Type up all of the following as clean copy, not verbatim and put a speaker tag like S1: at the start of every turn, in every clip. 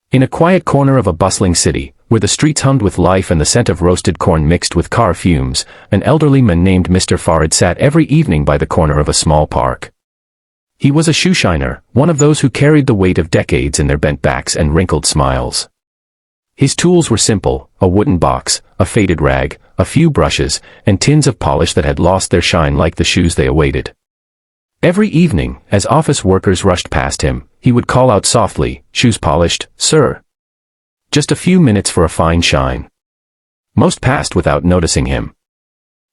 S1: In a quiet corner of a bustling city, where the streets hummed with life and the scent of roasted corn mixed with car fumes, an elderly man named Mr. Farid sat every evening by the corner of a small park. He was a shoeshiner, one of those who carried the weight of decades in their bent backs and wrinkled smiles. His tools were simple: a wooden box, a faded rag, a few brushes, and tins of polish that had lost their shine like the shoes they awaited. Every evening, as office workers rushed past him, he would call out softly, "Shoes polished, sir?" Just a few minutes for a fine shine. Most passed without noticing him.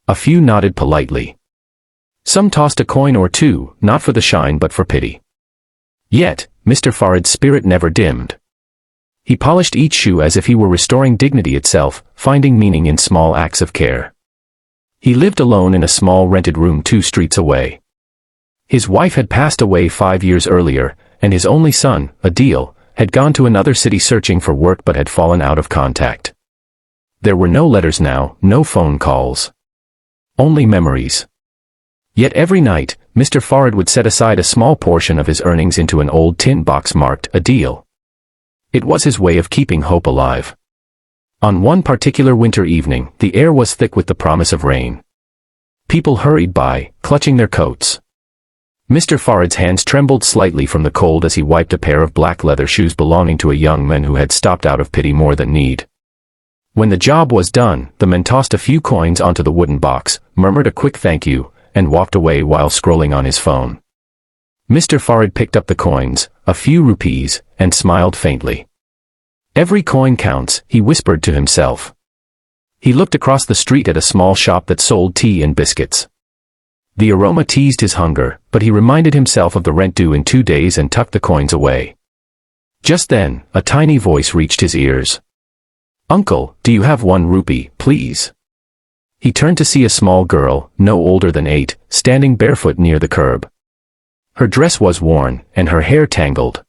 S1: A few nodded politely. Some tossed a coin or two, not for the shine but for pity. Yet, Mr. Farid's spirit never dimmed. He polished each shoe as if he were restoring dignity itself, finding meaning in small acts of care. He lived alone in a small rented room 2 streets away. His wife had passed away 5 years earlier, and his only son, Adil, had gone to another city searching for work but had fallen out of contact. There were no letters now, no phone calls. Only memories. Yet every night, Mr. Farid would set aside a small portion of his earnings into an old tin box marked Adil. It was his way of keeping hope alive. On one particular winter evening, the air was thick with the promise of rain. People hurried by, clutching their coats. Mr. Farid's hands trembled slightly from the cold as he wiped a pair of black leather shoes belonging to a young man who had stopped out of pity more than need. When the job was done, the man tossed a few coins onto the wooden box, murmured a quick thank you, and walked away while scrolling on his phone. Mr. Farid picked up the coins, a few rupees, and smiled faintly. "Every coin counts," he whispered to himself. He looked across the street at a small shop that sold tea and biscuits. The aroma teased his hunger, but he reminded himself of the rent due in 2 days and tucked the coins away. Just then, a tiny voice reached his ears. "Uncle, do you have 1 rupee, please?" He turned to see a small girl, no older than 8, standing barefoot near the curb. Her dress was worn, and her hair tangled.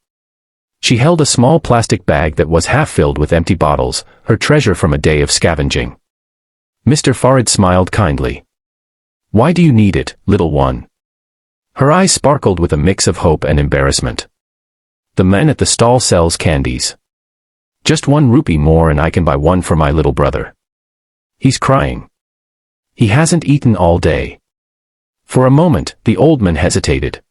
S1: She held a small plastic bag that was half filled with empty bottles, her treasure from a day of scavenging. Mr. Farid smiled kindly. "Why do you need it, little one?" Her eyes sparkled with a mix of hope and embarrassment. "The man at the stall sells candies. Just 1 rupee more and I can buy one for my little brother. He's crying. He hasn't eaten all day." For a moment, the old man hesitated.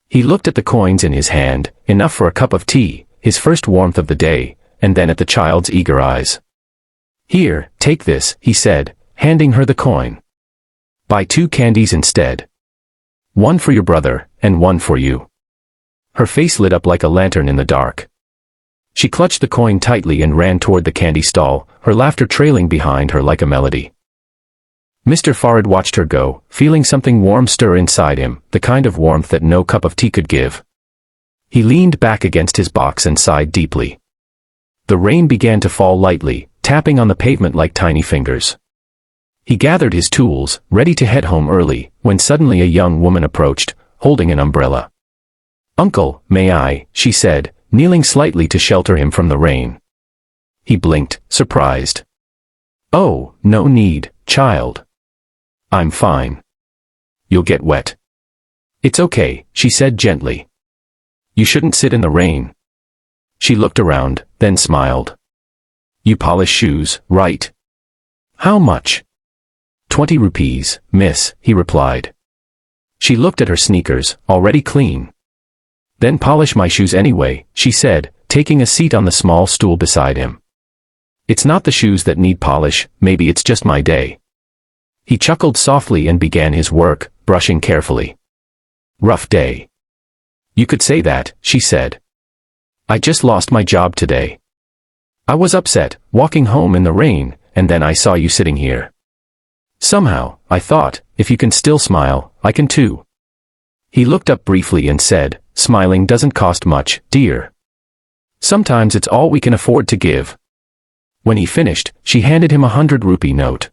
S1: He looked at the coins in his hand, enough for a cup of tea, his first warmth of the day, and then at the child's eager eyes. "Here, take this," he said, handing her the coin. "Buy 2 candies instead. 1 for your brother, and 1 for you." Her face lit up like a lantern in the dark. She clutched the coin tightly and ran toward the candy stall, her laughter trailing behind her like a melody. Mr. Farid watched her go, feeling something warm stir inside him, the kind of warmth that no cup of tea could give. He leaned back against his box and sighed deeply. The rain began to fall lightly, tapping on the pavement like tiny fingers. He gathered his tools, ready to head home early, when suddenly a young woman approached, holding an umbrella. "Uncle, may I?" she said, kneeling slightly to shelter him from the rain. He blinked, surprised. "Oh, no need, child. I'm fine. You'll get wet." "It's okay," she said gently. "You shouldn't sit in the rain." She looked around, then smiled. "You polish shoes, right? How much?" 20 rupees, miss," he replied. She looked at her sneakers, already clean. "Then polish my shoes anyway," she said, taking a seat on the small stool beside him. "It's not the shoes that need polish, maybe it's just my day." He chuckled softly and began his work, brushing carefully. "Rough day." "You could say that," she said. "I just lost my job today. I was upset, walking home in the rain, and then I saw you sitting here. Somehow, I thought, if you can still smile, I can too." He looked up briefly and said, "Smiling doesn't cost much, dear. Sometimes it's all we can afford to give." When he finished, she handed him a 100 rupee note.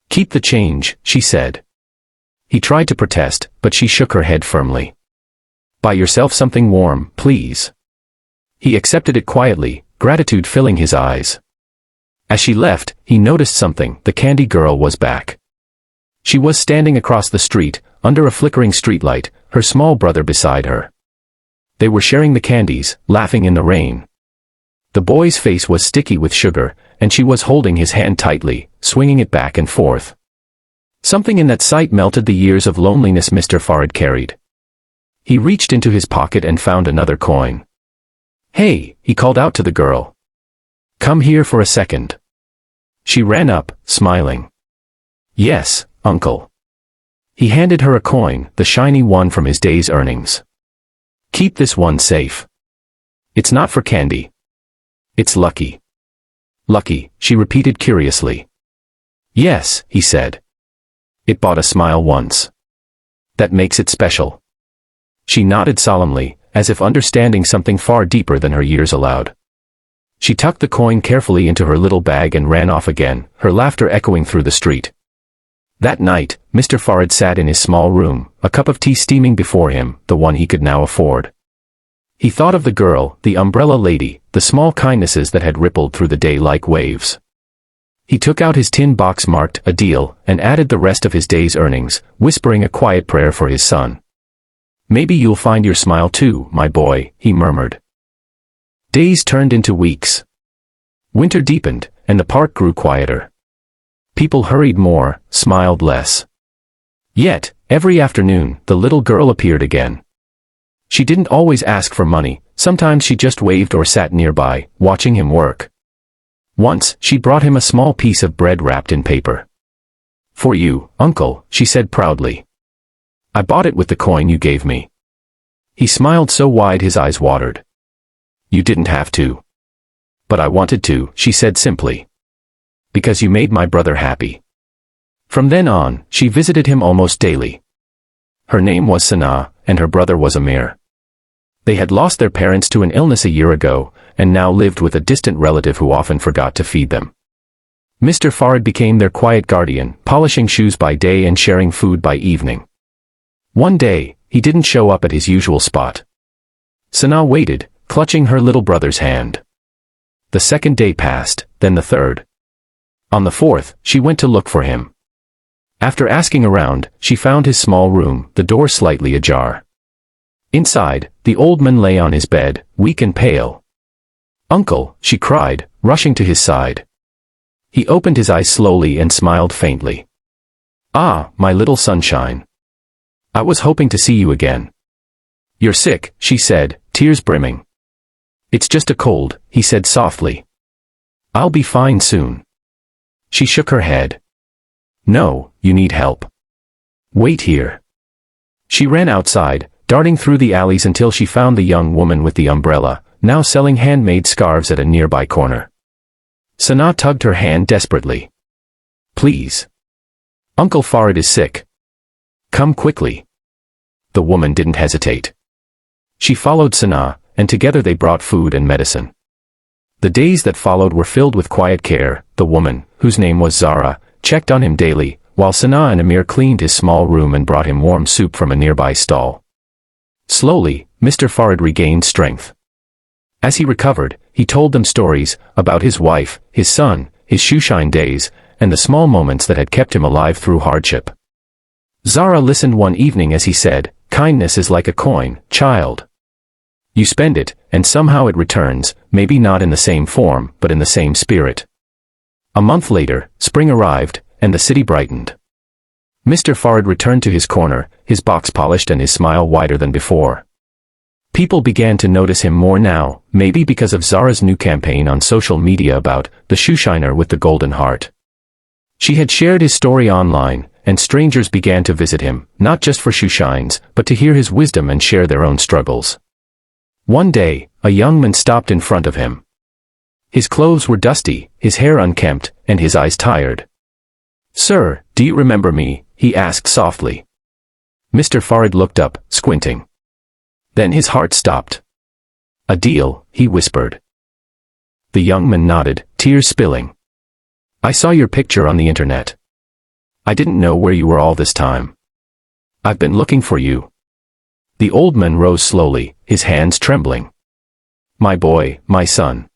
S1: "Keep the change," she said. He tried to protest, but she shook her head firmly. "Buy yourself something warm, please." He accepted it quietly, gratitude filling his eyes. As she left, he noticed something: the candy girl was back. She was standing across the street, under a flickering streetlight, her small brother beside her. They were sharing the candies, laughing in the rain. The boy's face was sticky with sugar, and she was holding his hand tightly, swinging it back and forth. Something in that sight melted the years of loneliness Mr. Farid carried. He reached into his pocket and found another coin. "Hey," he called out to the girl. "Come here for a second." She ran up, smiling. "Yes, uncle." He handed her a coin, the shiny one from his day's earnings. "Keep this one safe. It's not for candy. It's lucky." "Lucky," she repeated curiously. "Yes," he said. "It bought a smile once. That makes it special." She nodded solemnly, as if understanding something far deeper than her years allowed. She tucked the coin carefully into her little bag and ran off again, her laughter echoing through the street. That night, Mr. Farid sat in his small room, a cup of tea steaming before him, the one he could now afford. He thought of the girl, the umbrella lady, the small kindnesses that had rippled through the day like waves. He took out his tin box marked "A Deal" and added the rest of his day's earnings, whispering a quiet prayer for his son. "Maybe you'll find your smile too, my boy," he murmured. Days turned into weeks. Winter deepened, and the park grew quieter. People hurried more, smiled less. Yet, every afternoon, the little girl appeared again. She didn't always ask for money, sometimes she just waved or sat nearby, watching him work. Once, she brought him a small piece of bread wrapped in paper. "For you, uncle," she said proudly. "I bought it with the coin you gave me." He smiled so wide his eyes watered. "You didn't have to." "But I wanted to," she said simply. "Because you made my brother happy." From then on, she visited him almost daily. Her name was Sana, and her brother was Amir. They had lost their parents to an illness a year ago, and now lived with a distant relative who often forgot to feed them. Mr. Farid became their quiet guardian, polishing shoes by day and sharing food by evening. One day, he didn't show up at his usual spot. Sana waited, clutching her little brother's hand. The second day passed, then the third. On the fourth, she went to look for him. After asking around, she found his small room, the door slightly ajar. Inside, the old man lay on his bed, weak and pale. "Uncle," she cried, rushing to his side. He opened his eyes slowly and smiled faintly. "Ah, my little sunshine. I was hoping to see you again." "You're sick," she said, tears brimming. "It's just a cold," he said softly. "I'll be fine soon." She shook her head. "No, you need help. Wait here." She ran outside, darting through the alleys until she found the young woman with the umbrella, now selling handmade scarves at a nearby corner. Sana tugged her hand desperately. "Please. Uncle Farid is sick. Come quickly." The woman didn't hesitate. She followed Sana, and together they brought food and medicine. The days that followed were filled with quiet care. The woman, whose name was Zara, checked on him daily, while Sana and Amir cleaned his small room and brought him warm soup from a nearby stall. Slowly, Mr. Farid regained strength. As he recovered, he told them stories about his wife, his son, his shoeshine days, and the small moments that had kept him alive through hardship. Zara listened one evening as he said, "Kindness is like a coin, child. You spend it, and somehow it returns, maybe not in the same form, but in the same spirit." A month later, spring arrived, and the city brightened. Mr. Farid returned to his corner, his box polished and his smile wider than before. People began to notice him more now, maybe because of Zara's new campaign on social media about the shoeshiner with the golden heart. She had shared his story online, and strangers began to visit him, not just for shoeshines, but to hear his wisdom and share their own struggles. One day, a young man stopped in front of him. His clothes were dusty, his hair unkempt, and his eyes tired. "Sir, do you remember me?" he asked softly. Mr. Farid looked up, squinting. Then his heart stopped. "A deal," he whispered. The young man nodded, tears spilling. "I saw your picture on the internet. I didn't know where you were all this time. I've been looking for you." The old man rose slowly, his hands trembling. "My boy, my son."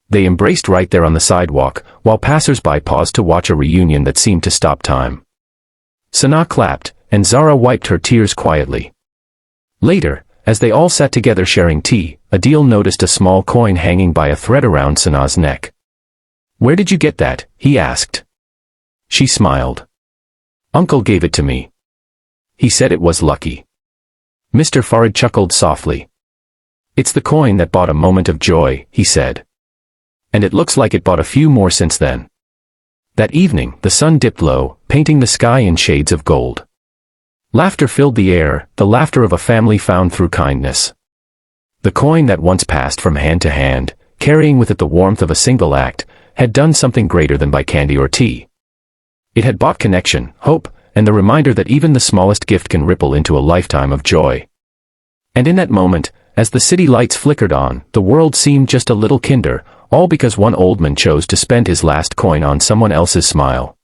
S1: They embraced right there on the sidewalk, while passers-by paused to watch a reunion that seemed to stop time. Sana clapped, and Zara wiped her tears quietly. Later, as they all sat together sharing tea, Adil noticed a small coin hanging by a thread around Sana's neck. "Where did you get that?" he asked. She smiled. "Uncle gave it to me. He said it was lucky." Mr. Farid chuckled softly. "It's the coin that bought a moment of joy," he said. "And it looks like it bought a few more since then." That evening, the sun dipped low, painting the sky in shades of gold. Laughter filled the air, the laughter of a family found through kindness. The coin that once passed from hand to hand, carrying with it the warmth of a single act, had done something greater than buy candy or tea. It had bought connection, hope, and the reminder that even the smallest gift can ripple into a lifetime of joy. And in that moment, as the city lights flickered on, the world seemed just a little kinder, all because one old man chose to spend his last coin on someone else's smile.